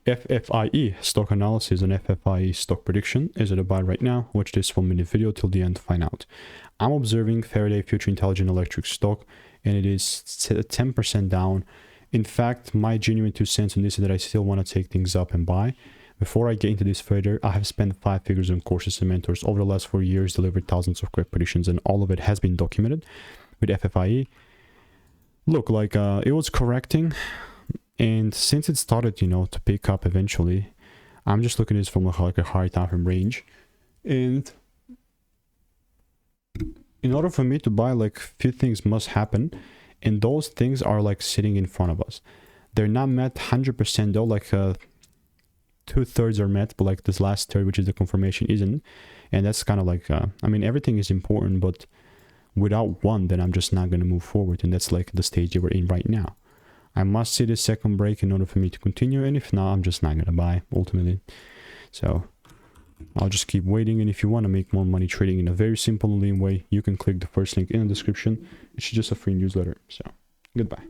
FFIE stock analysis and FFIE stock prediction. Is it a buy right now? Watch this 1-minute video till the end to find out. I'm observing Faraday Future Intelligent Electric stock, and it is 10% down. In fact, my genuine 2 cents on this is that I still want to take things up and buy. Before I get into this further, I have spent 5 figures on courses and mentors over the last 4 years, delivered thousands of correct predictions, and all of it has been documented with FFIE. Look, like it was correcting, and since it started, you know, to pick up eventually, I'm just looking at this from like a higher time frame range. And in order for me to buy, like, few things must happen, and those things are like sitting in front of us. They're not met 100% though, like 2/3 are met, but like this last third, which is the confirmation, isn't. And that's kind of like I mean, everything is important, but without one, then I'm just not going to move forward. And that's like the stage that we're in right now. I must see this second break in order for me to continue, and if not, I'm just not going to buy ultimately. So I'll just keep waiting. And if you want to make more money trading in a very simple and lean way, you can click the first link in the description. It's just a free newsletter. So goodbye.